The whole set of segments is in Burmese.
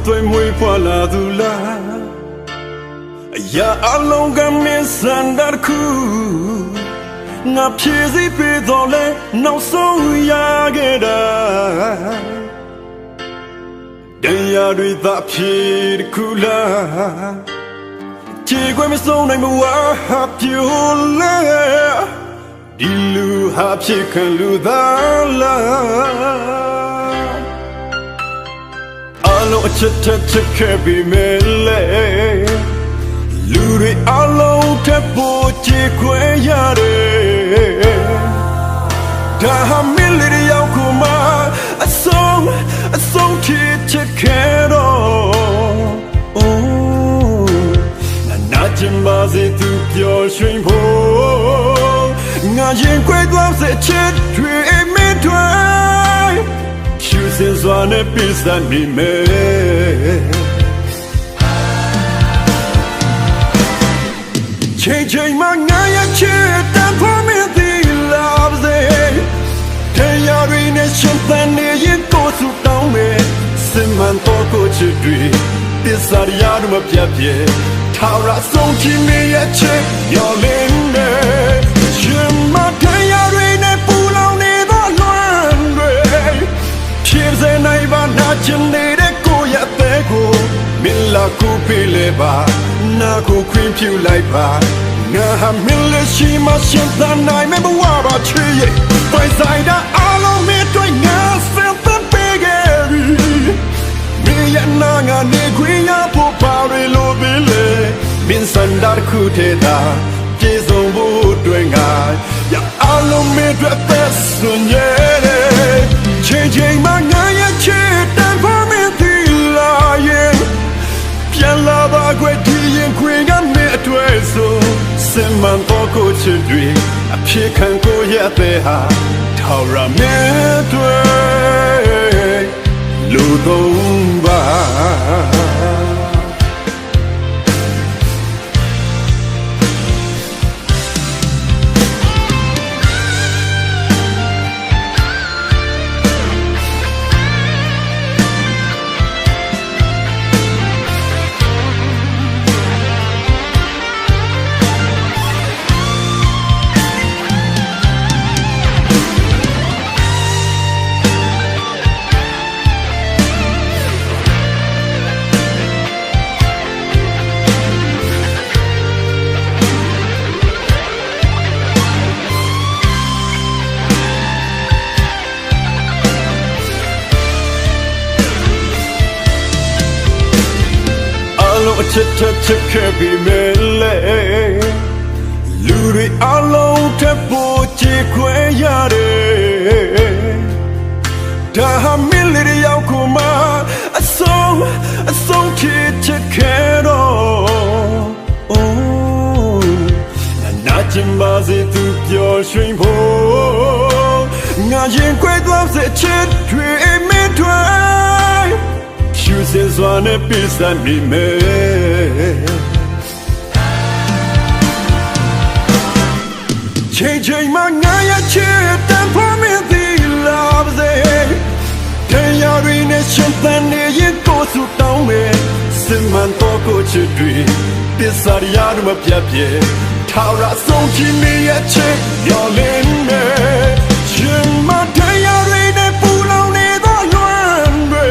သွေးမွေးဖွာလာသူလားအရာအလုံးကမင်းစံတခုငါဖြည့်စည်းပေးတော်လဲနောက်ဆုံးရခဲ့တာတရားတွေသာဖြည့်တခုလားခြေခွဲမဆုံးနိုင်မဝါပြိုလဲဒီလူဟာဖြစ်ခံလူသားလားအလုံးအချက်ချက်ခဲ့ပြီးမဲ့လေလူတွေအလုံးထပ်ဖို့ခြေခွဲရတယ်ဒါဟာမင်းလေးရောက်ခုမှအဆုံးချက်ခဲ့တော့အိုးနာကျင်ပါစေသူပျော်ရွှင်ဖို့ငါရင်ခွဲသွားစေချစ်တွေမင်းတွေဖြူစင်စွာနဲ့ပြည့်စုံနေမယ်ချိန်မှငါရဲ့ချစ်တန်ဖိုးမင်းဒီလာစေတရားရင်းနဲ့ရှင်သန်နေရင်ကိုယ်စုတောင်းမယ်စင်မှန်တော့ကိုချစ်တွေတစ္ဆာရရမပြတ်ပြေထာဝရဆုံးချင်နေရဲ့ချစ်ရောလင်းနေရှင်မတရားရင်းနဲ့ပူလောင်နေသောလွမ်းတွေဖြည့်စင်နိုင်ပါနာချင်နေတဲ့ကိုယ့်ရဲ့အသေးကိုမင်းလာကိုပေးလေပါနာကိုခွင့်ပြုလိုက်ပါငါဟာမင်းလက်ရှိမှရှင်သန်နိုင်မဲ့ဘဝပါချစ်ရဲ့ပိုင်ဆိုင်တာအလုံးမဲ့တွေ့ငါစံသတ်ပေးခဲ့ပြီမင်းရဲ့နာငါနေခွင့်ရဖို့ပါရလို့ပြီလေမင်းစံတာခုထဲတာပြေဆုံးဖို့တွေ့ငါရအလုံးမဲ့တွေ့သက်စွန်ရဲ့ချိန်မှငါရဲ့ချစ်တန်ဖို့မင်းဒီလာရဲ့ပြန်လာပါခွဲဒီရင်ခွင်ကမင်းအတွေ့ဆုံးစင်မှန်တော့ကိုချစ်တွေအဖြစ်ခံကိုရတဲ့ဟာထောက်ရမဲ့တွေ့လူသုံးပါချက်ခဲ့ပြီးမဲ့လေလူတွေအလုံးထပ်ဖို့ခြေခွဲရတယ်ဒါဟာမင်းလေးရောက်ခုမှအဆုံးချက်ခဲ့တော့အိုးနာကျင်ပါစေသူပျော်ရွှင်ဖို့ငါရင်ခွဲသွားစေချစ်တွေမင်းတွေဖြူစင်စွာနဲ့ပြည့်စုံနေမယ်ချိန်မှငါရဲ့ချစ်တန်ဖိုးမင်းဒီလာစေတရားရင်းနဲ့ရှင်သန်နေရင်ကိုယ်စုတောင်းမယ်စင်မှန်တော့ကိုချစ်တွေတစ္ဆာရရမပြတ်ပြေထာဝရဆုံးချင်နေရဲ့ချစ်ရောလင်းနေရှင်မတရားရင်းနဲ့ပူလောင်နေသောလွမ်းတွေ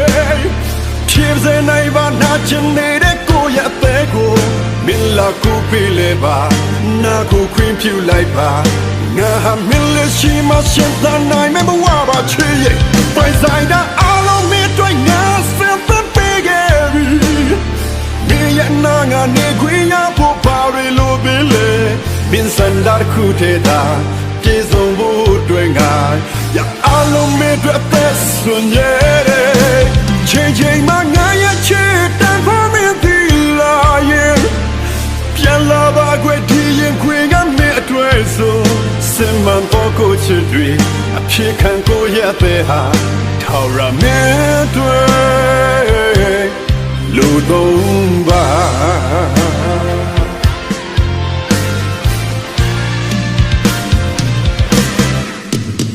ဖြည့်စင်နိုင်ပါနာချင်နေတဲ့ကိုယ့်ရဲ့အသေးကိုမင်းလာကိုပေးလေပါနာကိုခွင့်ပြုလိုက်ပါငါဟာမင်းလက်ရှိမှရှင်သန်နိုင်မဲ့ဘဝပါချစ်ရဲ့ပိုင်ဆိုင်တာအလုံးမဲ့တွေ့ငါစံသတ်ပေးခဲ့ပြီမင်းရဲ့နာငါနေခွင့်ရဖို့ပါရလို့ပြီလေမင်းစံတာခုထဲတာပြေဆုံးဖို့တွေ့ငါရအလုံးမဲ့တွေ့သက်စွန်ရဲ့ချိန်မှငါရဲ့ချစ်တန်ဖိုးမင်းဒီလာရဲ့ပြန်လာပါခွဲဒီရင်ခွင်ကမင်းအတွေ့ဆုံးစင်မှန်တော့ကိုချစ်တွေအဖြစ်ခံကိုရတဲ့ဟာထောက်ရမဲ့တွေ့လူသုံးပါ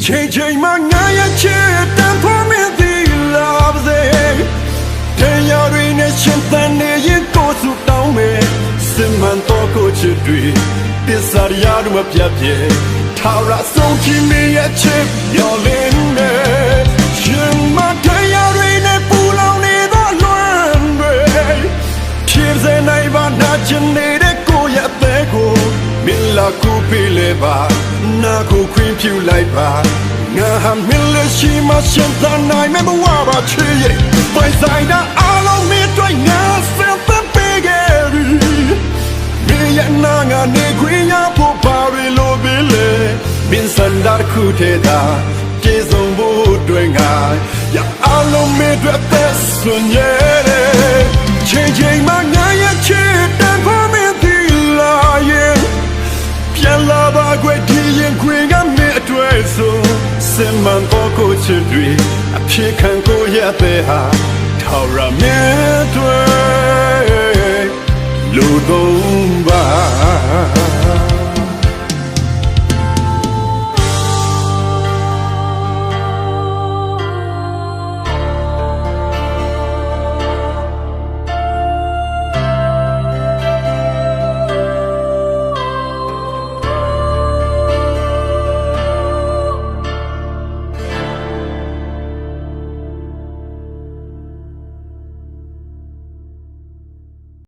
ချိန်မှငါရဲ့ချစ်တန်ဖိုးမင်းဒီလာစေတရားရင်း ရှင်သန်နေရင်ကိုယ်စုတောင်းမယ်စစ်မှန်တော့ကိုချစ်တွေပစ္စရိယာတို့မပြတ်ပြဲထာဝရဆုံးချင်ရဲ့ချစ်ရောလင်းနေရှင်မတရားတွေနဲ့ပူလောင်နေသောလွမ်းတွေဖြစ်စေနိုင်ပါနာချင်နေတဲ့ကိုယ့်ရဲ့အသေးကိုမင်းလာကိုပေးလေပါနာကိုခွင့်ပြုလိုက်ပါငါဟာမင်းလက်ရှိမှရှင်သန်နိုင်မယ်မဝပါချေရဲ့ပိုင်ဆိုင်တာအလုံးမင်းတို့ငါစံသတ်ပေးခဲ့ပြီမင်းရဲ့နာငါနေခွင့်ရဖို့ပါရလို့ပြီလေမင်းစံတာခုထဲတာကျေဆုံးဖို့တွေ့ငါရအလုံးမင်းတို့သက်စွန်ရဲ့ချိန်ချိန်မှငါရဲ့ချစ်တန်ဖို့မင်းဒီလာရဲ့ပြန်လာပါကွယ်ဒီရင်ခွင်ကမင်းအတွေ့ဆုံးစင်မှန်တော့ကိုချစ်တွေအဖြစ်ခံကိုရတဲ့ဟာထာဝရမင်းတွေ